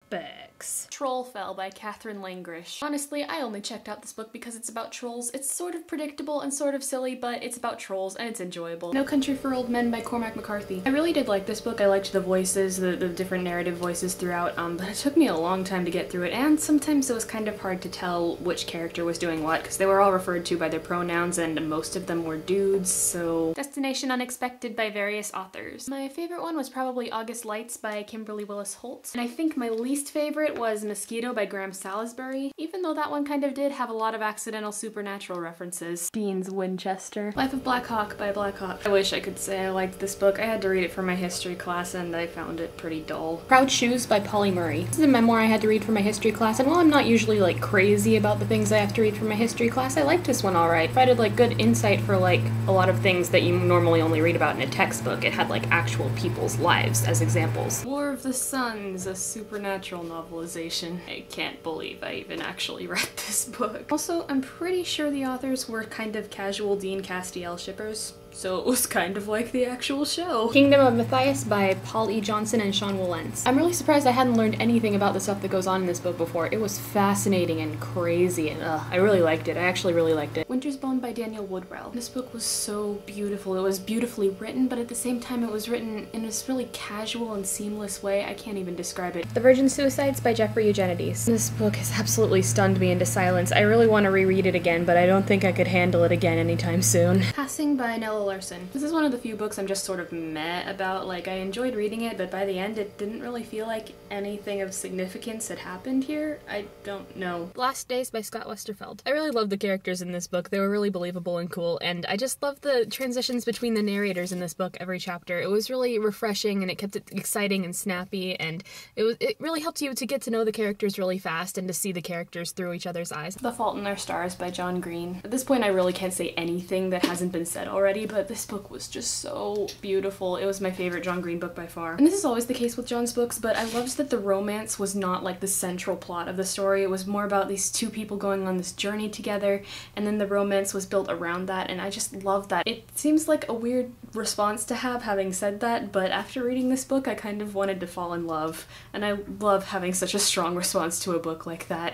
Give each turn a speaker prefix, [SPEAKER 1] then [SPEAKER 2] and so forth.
[SPEAKER 1] BERKS. Troll Fell by Catherine Langrish. Honestly, I only checked out this book because it's about trolls. It's sort of predictable and sort of silly, but it's about trolls and it's enjoyable. No Country for Old Men by Cormac McCarthy. I really did like this book. I liked the voices, the different narrative voices throughout, but it took me a long time to get through it, and sometimes it was kind of hard to tell which character was doing what, because they were all referred to by their pronouns and most of them were dudes, so... Destination Unexpected by various authors. My favorite one was probably August Lights by Kimberly Willis Holt, and I think my least favorite was Mosquito by Graham Salisbury, even though that one kind of did have a lot of accidental supernatural references. Dean's Winchester. Life of Black Hawk by Black Hawk. I wish I could say I liked this book. I had to read it for my history class and I found it pretty dull. Proud Shoes by Polly Murray. This is a memoir I had to read for my history class, and while I'm not usually like crazy about the things I have to read for my history class, I liked this one alright. It provided like good insight for like a lot of things that you normally only read about in a textbook. It had like actual people's lives as examples. War of the Suns, a supernatural novelization. I can't believe I even actually read this book. Also, I'm pretty sure the authors were kind of casual Dean Castiel shippers, so it was kind of like the actual show. Kingdom of Matthias by Paul E. Johnson and Sean Wilentz. I'm really surprised I hadn't learned anything about the stuff that goes on in this book before. It was fascinating and crazy, and I really liked it. I actually really liked it. Winter's Bone by Daniel Woodrell. This book was so beautiful. It was beautifully written, but at the same time it was written in this really casual and seamless way. I can't even describe it. The Virgin Suicides by Jeffrey Eugenides. This book has absolutely stunned me into silence. I really want to reread it again, but I don't think I could handle it again anytime soon. Passing by Nella Larson. This is one of the few books I'm just sort of meh about. Like, I enjoyed reading it, but by the end it didn't really feel like anything of significance had happened here. I don't know. Last Days by Scott Westerfeld. I really loved the characters in this book. They were really believable and cool, and I just loved the transitions between the narrators in this book every chapter. It was really refreshing, and it kept it exciting and snappy, and it really helped you to get to know the characters really fast and to see the characters through each other's eyes. The Fault in Our Stars by John Green. At this point I really can't say anything that hasn't been said already, but this book was just so beautiful. It was my favorite John Green book by far. And this is always the case with John's books, but I loved that the romance was not like the central plot of the story. It was more about these two people going on this journey together, and then the romance was built around that, and I just love that. It seems like a weird response to have, having said that, but after reading this book I kind of wanted to fall in love, and I love having such a strong response to a book like that.